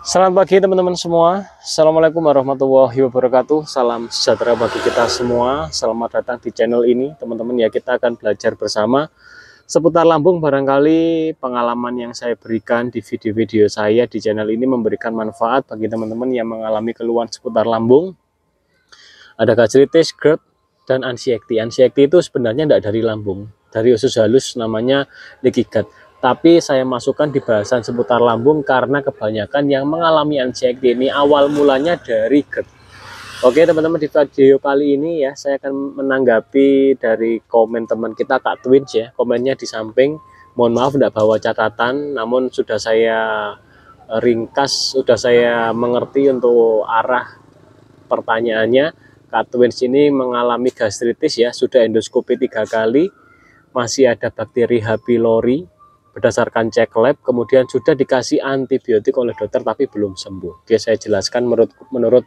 Selamat pagi teman-teman semua. Assalamualaikum warahmatullahi wabarakatuh. Salam sejahtera bagi kita semua. Selamat datang di channel ini teman-teman ya. Kita akan belajar bersama seputar lambung. Barangkali pengalaman yang saya berikan di video-video saya di channel ini memberikan manfaat bagi teman-teman yang mengalami keluhan seputar lambung. Ada gastritis, GERD, dan anxiety. Anxiety itu sebenarnya tidak dari lambung, dari usus halus namanya leaky gut. Tapi saya masukkan di bahasan seputar lambung karena kebanyakan yang mengalami anxiety ini awal mulanya dari GERD. Oke teman-teman, di video kali ini ya saya akan menanggapi dari komen teman kita Kak Twins ya. Komennya di samping, mohon maaf tidak bawa catatan, namun sudah saya ringkas, sudah saya mengerti untuk arah pertanyaannya. Kak Twins ini mengalami gastritis ya, sudah endoskopi 3 kali, masih ada bakteri H. pylori berdasarkan cek lab, kemudian sudah dikasih antibiotik oleh dokter tapi belum sembuh. Oke, saya jelaskan menurut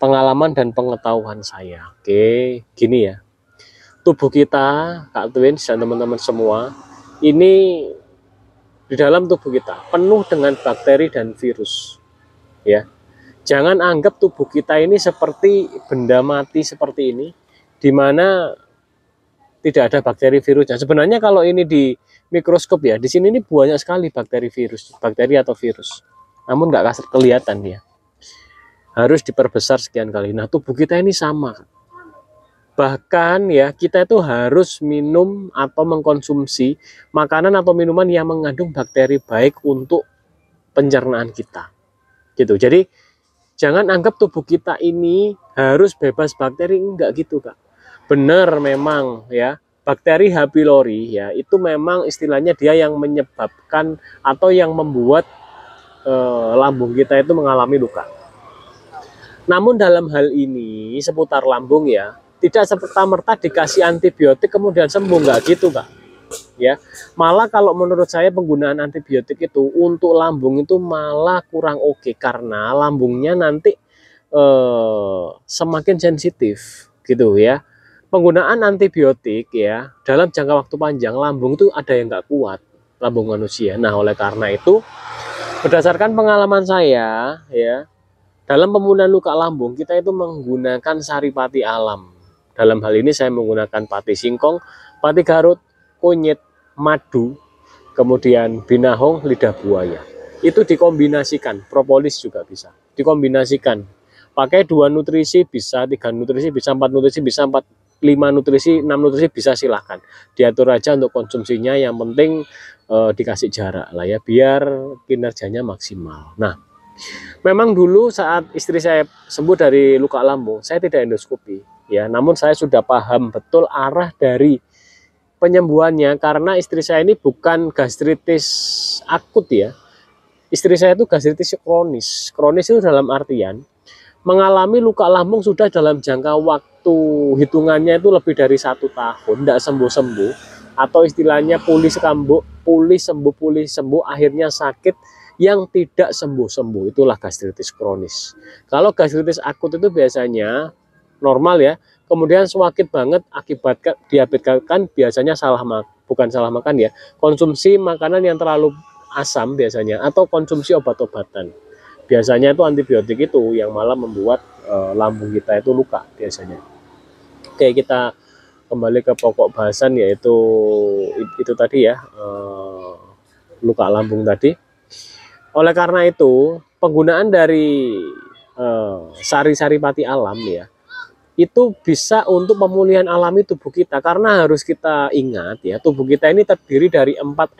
pengalaman dan pengetahuan saya. Oke, gini ya. Tubuh kita, Kak Twins dan teman-teman semua, ini di dalam tubuh kita penuh dengan bakteri dan virus. Ya. Jangan anggap tubuh kita ini seperti benda mati seperti ini, di mana tidak ada bakteri virusnya. Sebenarnya kalau ini di mikroskop ya, di sini ini banyak sekali bakteri atau virus. Namun nggak kelihatan ya. Harus diperbesar sekian kali. Nah, tubuh kita ini sama. Bahkan ya, kita itu harus minum atau mengkonsumsi makanan atau minuman yang mengandung bakteri baik untuk pencernaan kita. Gitu. Jadi jangan anggap tubuh kita ini harus bebas bakteri, enggak gitu, Kak. Benar memang ya. Bakteri H. pylori ya itu memang istilahnya dia yang menyebabkan atau yang membuat lambung kita itu mengalami luka. Namun dalam hal ini seputar lambung ya tidak serta-merta dikasih antibiotik kemudian sembuh, nggak gitu Kak. Ya, malah kalau menurut saya penggunaan antibiotik itu untuk lambung itu malah kurang oke karena lambungnya nanti semakin sensitif gitu ya. Penggunaan antibiotik ya dalam jangka waktu panjang lambung itu ada yang nggak kuat, lambung manusia. Nah oleh karena itu berdasarkan pengalaman saya ya dalam pemulihan luka lambung kita itu menggunakan saripati alam. Dalam hal ini saya menggunakan pati singkong, pati garut, kunyit, madu, kemudian binahong, lidah buaya. Itu dikombinasikan, propolis juga bisa dikombinasikan. Pakai 2 nutrisi bisa, 3 nutrisi bisa, 4 nutrisi bisa, 5 nutrisi, 6 nutrisi bisa, silahkan diatur aja untuk konsumsinya, yang penting dikasih jarak lah ya biar kinerjanya maksimal. Nah memang dulu saat istri saya sembuh dari luka lambung saya tidak endoskopi ya, namun saya sudah paham betul arah dari penyembuhannya karena istri saya ini bukan gastritis akut ya, istri saya itu gastritis kronis. Kronis itu dalam artian mengalami luka lambung sudah dalam jangka waktu hitungannya itu lebih dari 1 tahun, tidak sembuh-sembuh, atau istilahnya pulih sembuh, akhirnya sakit yang tidak sembuh-sembuh, itulah gastritis kronis. Kalau gastritis akut itu biasanya normal ya, kemudian sakit banget akibat diabetes kan biasanya bukan salah makan ya, konsumsi makanan yang terlalu asam biasanya, atau konsumsi obat-obatan. Biasanya itu antibiotik itu yang malah membuat lambung kita itu luka biasanya. Oke, kita kembali ke pokok bahasan yaitu itu tadi ya, luka lambung tadi. Oleh karena itu penggunaan dari sari-saripati alam ya itu bisa untuk pemulihan alami tubuh kita, karena harus kita ingat ya tubuh kita ini terdiri dari 4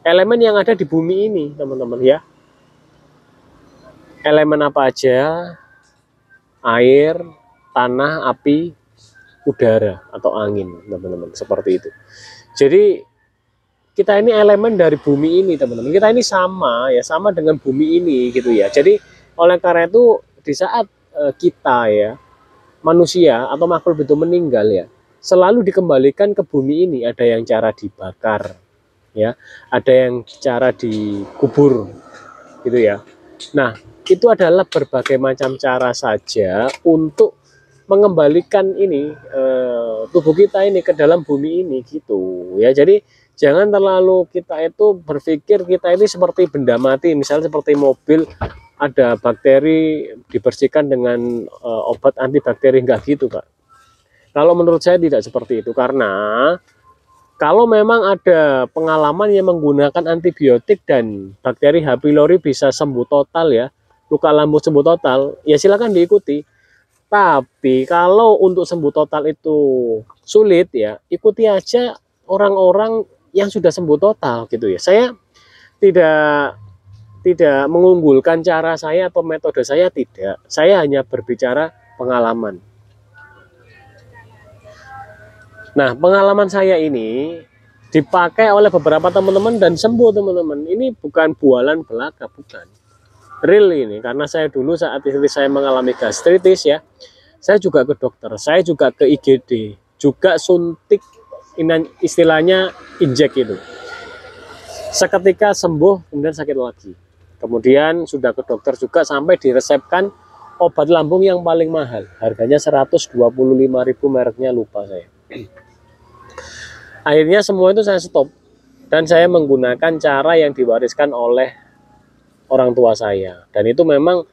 elemen yang ada di bumi ini teman-teman ya. Elemen apa aja? Air, tanah, api, udara atau angin, teman-teman, seperti itu. Jadi kita ini elemen dari bumi ini, teman-teman. Kita ini sama ya, sama dengan bumi ini gitu ya. Jadi oleh karena itu di saat kita ya, manusia atau makhluk itu meninggal ya, selalu dikembalikan ke bumi ini. Ada yang cara dibakar ya, ada yang cara dikubur gitu ya. Nah, itu adalah berbagai macam cara saja untuk mengembalikan ini tubuh kita ini ke dalam bumi ini gitu ya. Jadi Jangan terlalu kita itu berpikir kita ini seperti benda mati, misalnya seperti mobil ada bakteri dibersihkan dengan obat antibakteri, enggak gitu Pak. Kalau menurut saya tidak seperti itu, karena kalau memang ada pengalaman yang menggunakan antibiotik dan bakteri H. pylori bisa sembuh total ya, luka lambung sembuh total, ya silakan diikuti. Tapi kalau untuk sembuh total itu sulit ya, ikuti aja orang-orang yang sudah sembuh total gitu ya. Saya tidak mengunggulkan cara saya atau metode saya, tidak. Saya hanya berbicara pengalaman. Nah, pengalaman saya ini dipakai oleh beberapa teman-teman dan sembuh teman-teman. Ini bukan bualan belaka, bukan. Real ini, karena saya dulu saat istri saya mengalami gastritis ya, saya juga ke dokter, saya juga ke IGD, juga suntik, istilahnya injek itu. Seketika sembuh, kemudian sakit lagi. Kemudian sudah ke dokter juga sampai diresepkan obat lambung yang paling mahal. Harganya 125.000, mereknya lupa saya. Akhirnya semua itu saya stop. Dan saya menggunakan cara yang diwariskan oleh orang tua saya. Dan itu memang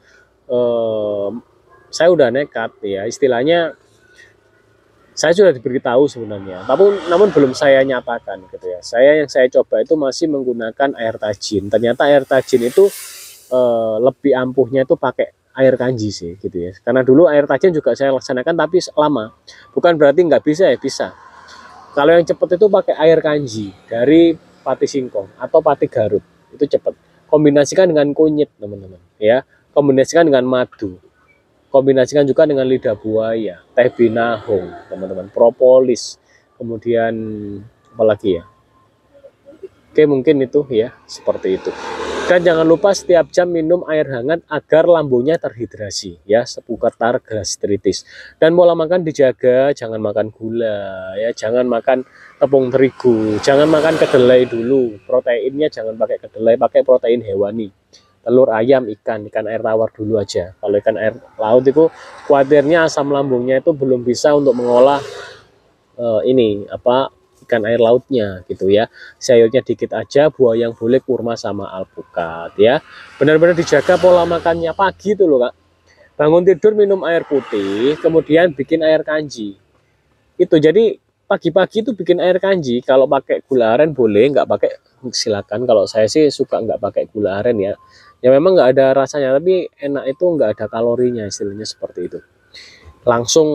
saya udah nekat ya, istilahnya saya sudah diberitahu sebenarnya, namun belum saya nyatakan gitu ya. Yang saya coba itu masih menggunakan air tajin. Ternyata air tajin itu lebih ampuhnya itu pakai air kanji sih gitu ya. Karena dulu air tajin juga saya laksanakan tapi lama. Bukan berarti nggak bisa ya, bisa. Kalau yang cepat itu pakai air kanji dari pati singkong atau pati Garut, itu cepat. Kombinasikan dengan kunyit teman-teman ya. Kombinasikan dengan madu. Kombinasikan juga dengan lidah buaya, teh binahong, teman-teman, propolis, kemudian apalagi ya. Oke, mungkin itu ya, seperti itu. Dan jangan lupa setiap jam minum air hangat agar lambungnya terhidrasi ya, seputar gastritis. Dan pola makan dijaga, jangan makan gula ya, jangan makan tepung terigu, jangan makan kedelai dulu. Proteinnya jangan pakai kedelai, pakai protein hewani. Telur, ayam, ikan air tawar dulu aja. Kalau ikan air laut itu khawatirnya asam lambungnya itu belum bisa untuk mengolah ikan air lautnya gitu ya. Sayurnya dikit aja, buah yang boleh kurma sama alpukat ya. Benar-benar dijaga pola makannya. Pagi itu loh Kak, bangun tidur minum air putih, kemudian bikin air kanji. Itu jadi pagi-pagi itu bikin air kanji. Kalau pakai gula aren boleh, nggak pakai silakan. Kalau saya sih suka nggak pakai gula aren ya. Ya memang nggak ada rasanya, tapi enak, itu nggak ada kalorinya, istilahnya seperti itu. Langsung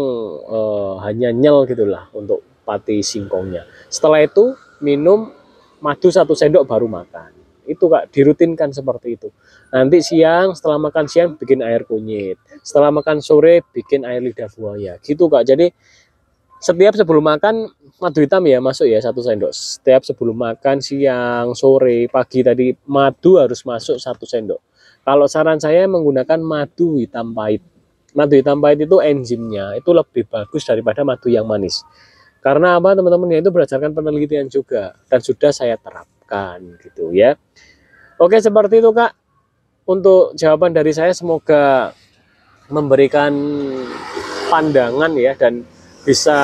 hanya nyel gitulah untuk pati singkongnya. Setelah itu minum madu 1 sendok baru makan. Itu Kak, dirutinkan seperti itu. Nanti siang, setelah makan siang bikin air kunyit. Setelah makan sore bikin air lidah buaya. Gitu Kak. Jadi setiap sebelum makan madu hitam ya masuk ya 1 sendok. Setiap sebelum makan siang, sore, pagi tadi madu harus masuk 1 sendok. Kalau saran saya menggunakan madu hitam pahit. Madu hitam pahit itu enzimnya itu lebih bagus daripada madu yang manis. Karena apa teman-teman, ya itu berdasarkan penelitian juga dan sudah saya terapkan gitu ya. Oke, seperti itu Kak. Untuk jawaban dari saya, semoga memberikan pandangan ya, dan bisa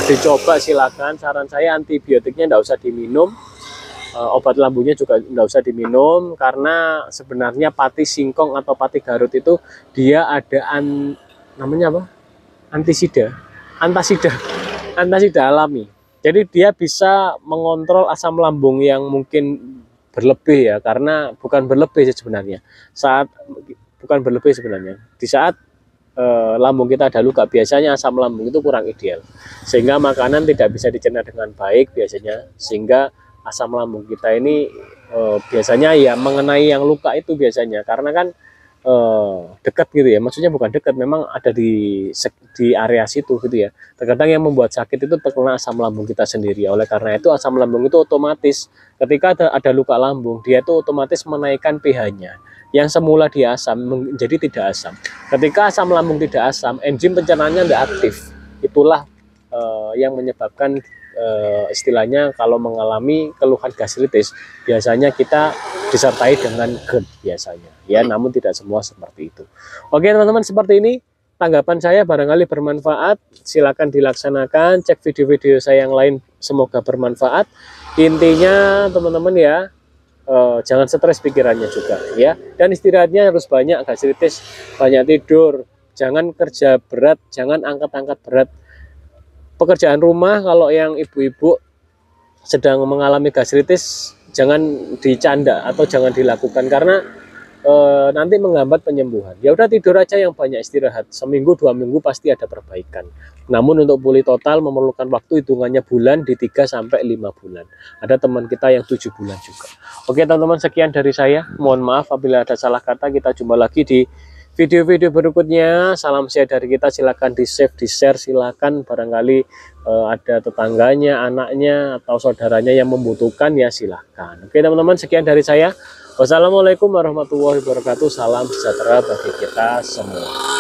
dicoba silakan. Saran saya antibiotiknya enggak usah diminum, obat lambungnya juga enggak usah diminum, karena sebenarnya pati singkong atau pati Garut itu dia ada namanya apa? Antasida alami. Jadi dia bisa mengontrol asam lambung yang mungkin berlebih ya, karena bukan berlebih sebenarnya. Di saat lambung kita ada luka, biasanya asam lambung itu kurang ideal, sehingga makanan tidak bisa dicerna dengan baik biasanya, sehingga asam lambung kita ini biasanya ya mengenai yang luka itu biasanya, karena kan dekat gitu ya, maksudnya bukan dekat, memang ada di area situ gitu ya. Terkadang yang membuat sakit itu terkena asam lambung kita sendiri. Oleh karena itu asam lambung itu otomatis ketika ada luka lambung, dia itu otomatis menaikkan pH-nya. Yang semula dia asam menjadi tidak asam. Ketika asam lambung tidak asam, enzim pencernaannya tidak aktif. Itulah yang menyebabkan istilahnya kalau mengalami keluhan gastritis, biasanya kita disertai dengan GERD biasanya. Ya, namun tidak semua seperti itu. Oke teman-teman, seperti ini tanggapan saya, barangkali bermanfaat. Silakan dilaksanakan, cek video-video saya yang lain, semoga bermanfaat. Intinya teman-teman ya, jangan stres pikirannya juga ya, dan istirahatnya harus banyak, gastritis, banyak tidur, jangan kerja berat, jangan angkat-angkat berat. Pekerjaan rumah kalau yang ibu-ibu sedang mengalami gastritis jangan dicanda atau jangan dilakukan, karena nanti menghambat penyembuhan. Ya udah tidur aja yang banyak, istirahat seminggu 2 minggu pasti ada perbaikan. Namun untuk pulih total memerlukan waktu, hitungannya bulan, di 3 sampai 5 bulan. Ada teman kita yang 7 bulan juga. Oke teman-teman, sekian dari saya. Mohon maaf apabila ada salah kata. Kita jumpa lagi di video-video berikutnya. Salam sehat dari kita, silahkan di save, di share, silahkan barangkali ada tetangganya, anaknya atau saudaranya yang membutuhkan, ya silahkan. Oke teman-teman, sekian dari saya. Wassalamualaikum warahmatullahi wabarakatuh. Salam sejahtera bagi kita semua.